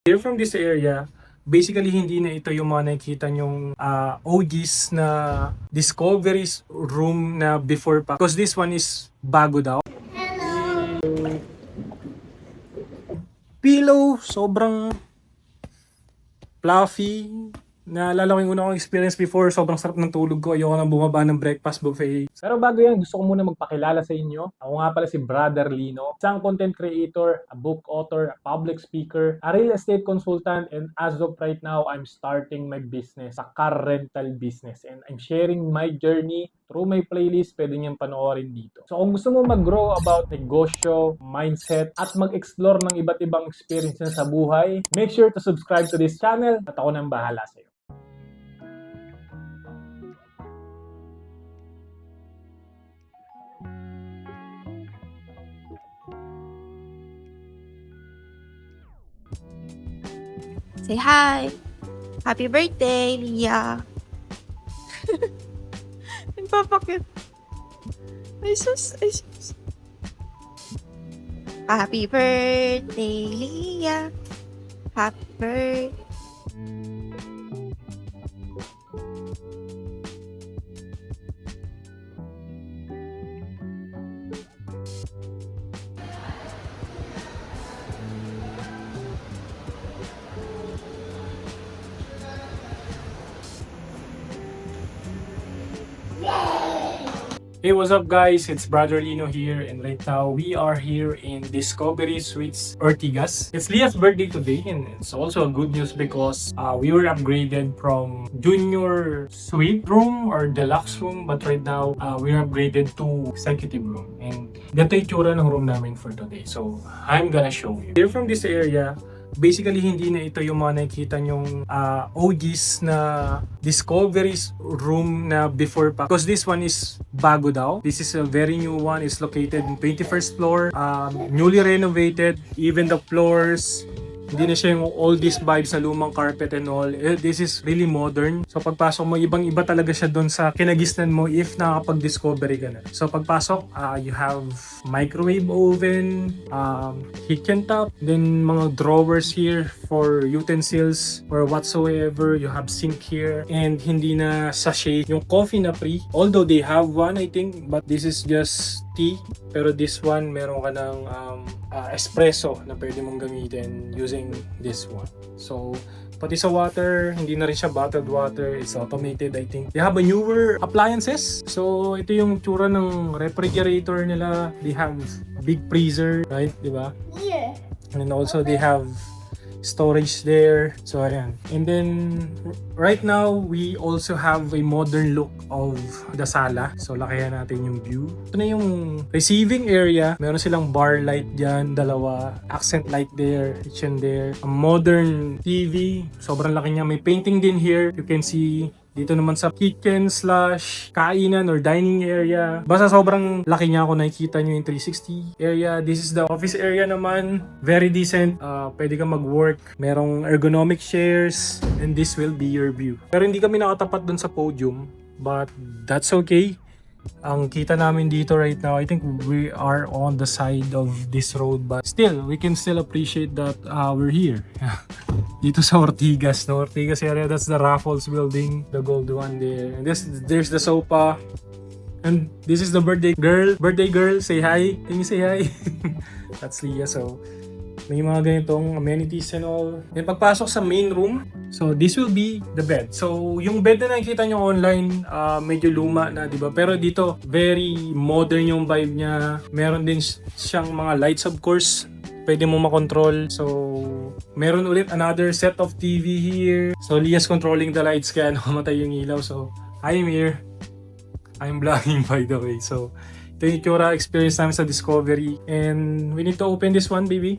Here from this area, basically hindi na ito yung mga nakikita nyong OGs na discoveries room na before pa. Because this one is bago daw. Pillow, sobrang fluffy. Naalala ko yung una kong experience before, sobrang sarap ng tulog ko. Ayoko nang bumaba ng breakfast buffet. Pero bago yan, gusto ko muna magpakilala sa inyo. Ako nga pala si Brother Lino, isang content creator, a book author, a public speaker, a real estate consultant, and as of right now, I'm starting my business, a car rental business. And I'm sharing my journey through my playlist, pwede niyang panoorin dito. So kung gusto mo mag-grow about negosyo, mindset, at mag-explore ng iba't ibang experiences sa buhay, make sure to subscribe to this channel at ako nang bahala sa'yo. Say hi! Happy birthday, Lia! Nagpapakit. Ay sus, ay sus. Happy birthday, Lia! Happy birthday. Hey, what's up guys? It's Brother Lino here, and right now we are here in Discovery Suites Ortigas. It's Lia's birthday today, and it's also a good news because we were upgraded from junior suite room or deluxe room, but right now we're upgraded to executive room. And ganito yung tsura ng room namin for today. So I'm gonna show you. Here from this area, basically hindi na ito yung mga nakikita nyong OGs na discoveries room na before pa. Because this one is bago daw. This is a very new one. It's located in 21st floor. Newly renovated. Even the floors, hindi na siya yung oldies vibes sa lumang carpet and all. This is really modern. So pagpasok mo, ibang-iba talaga siya doon sa kinagisnan mo if nakakapag-discovery ka na. So pagpasok, you have microwave oven, kitchen top, then mga drawers here for utensils or whatsoever. You have sink here, and hindi na sachet yung coffee na free. Although they have one, I think, but this is just tea. Pero this one, meron ka ng espresso na pwede mong gamitin using this one. So, pati sa water, hindi na rin siya bottled water. It's automated, I think. They have a newer appliances. So, ito yung tsura ng refrigerator nila. They have big freezer, right? Diba? Yeah. And also, they have storage there. So, ayan. And then, right now, we also have a modern look of the sala. So, lakihan natin yung view. Ito na yung receiving area. Meron silang bar light dyan, dalawa. Accent light there, kitchen there. A modern TV. Sobrang laki niya. May painting din here. You can see dito naman sa kitchen / kainan or dining area. Basta sobrang laki niya kung nakikita nyo yung 360 area. This is the office area naman. Very decent. Pwede kang mag-work. Merong ergonomic chairs. And this will be your view. Pero hindi kami nakatapat dun sa podium. But that's okay. Ang kita namin dito right now, I think we are on the side of this road, but still, we can still appreciate that we're here. Dito sa Ortigas, no? Ortigas area, that's the Raffles building, the gold one there. And there's the sofa. And this is the birthday girl. Birthday girl, say hi. Can you say hi? That's Leah. So, may mga ganitong amenities and all. Then pagpasok sa main room, so this will be the bed. So yung bed na nakikita nyo online, medyo luma na, di ba? Pero dito, very modern yung vibe niya. Meron din siyang mga lights, of course. Pwede mo makontrol. So, meron ulit another set of TV here. So, Lia's controlling the lights kaya nakamatay yung ilaw. So, hi Mir. I'm vlogging by the way. So, ito yung itsura experience namin sa Discovery. And we need to open this one, baby.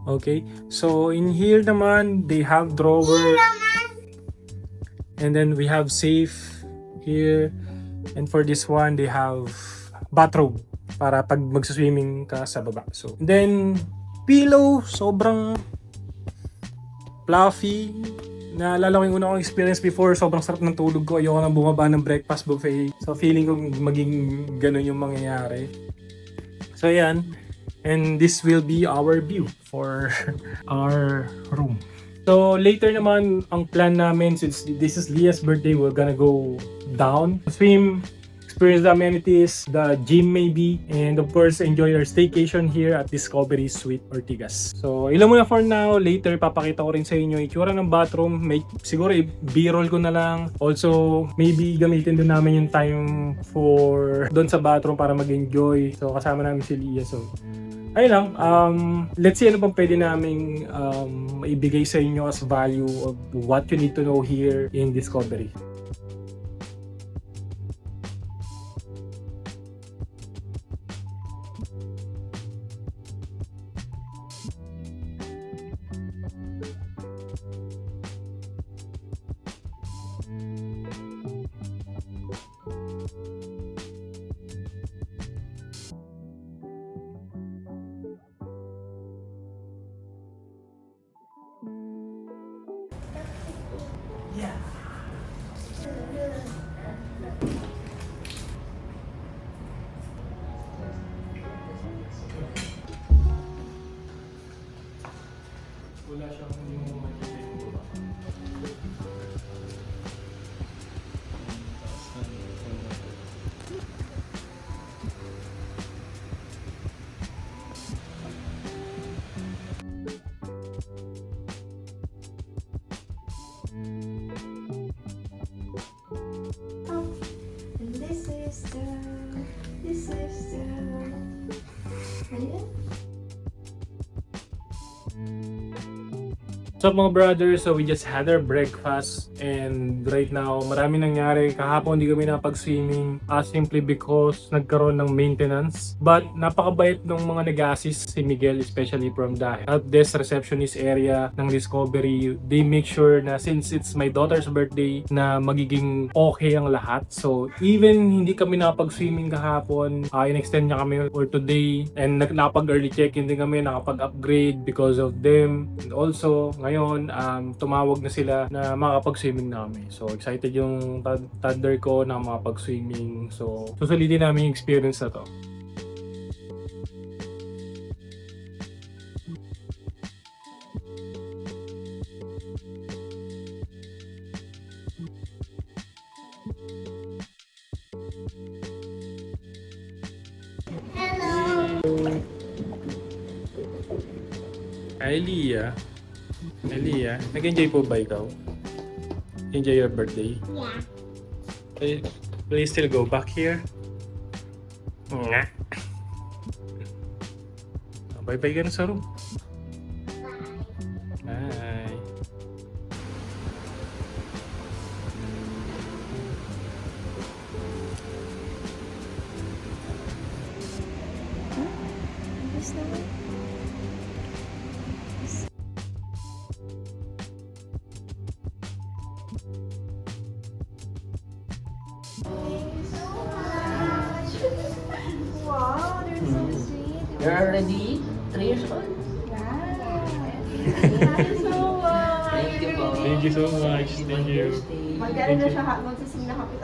Okay, so in here naman, they have drawer. And then we have safe here. And for this one, they have bathrobe para pag magsaswimming ka sa baba. So, and then pillow, sobrang fluffy. Naalala ko yung una kong experience before, sobrang sarap ng tulog ko. Ayoko nang bumaba ng breakfast buffet. So, feeling ko maging ganun yung mangyayari. So, yan. And this will be our view for our room. So later naman, ang plan namin, since this is Lia's birthday, we're gonna go down, swim, experience the amenities, the gym maybe, and of course, enjoy our staycation here at Discovery Suite Ortigas. So, ilan muna for now. Later, papakita ko rin sa inyo itsura ng bathroom. May, siguro, b-roll ko na lang. Also, maybe gamitin din namin yung time for doon sa bathroom para mag-enjoy. So, kasama namin si Lia. So, ayun lang. Let's see ano pang pwede namin maibigay sa inyo as value of what you need to know here in Discovery. Wala siyang yung makikita yung baba. And this is the... Ayan. What's up mga brothers? So we just had our breakfast and right now marami nangyari. Kahapon hindi kami napag-swimming simply because nagkaroon ng maintenance. But napakabait ng mga nag-assist si Miguel, especially from the help desk receptionist area ng Discovery. They make sure na since it's my daughter's birthday na magiging okay ang lahat. So even hindi kami napag-swimming kahapon, in-extend niya kami for today and nakapag-early check-in din kami, nakapag-upgrade because of them. And also ngayon, tumawag na sila na makapag-swimming namin. So, excited yung toddler ko na makapag-swimming. So, susulitin namin yung experience na to. Hi, Lia. Lia, nag-enjoy po ba ikaw? Enjoy your birthday? Yeah. Will you still go back here? Nga. Bye-bye ka na sa room. Bye. Ayos naman. Wow, they're so sweet. You're already 3 years old? Thank you so much. Thank you po. Thank you so much. Thank you. Magkano na siya, magsising na kami.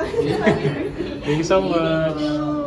Thank you so much.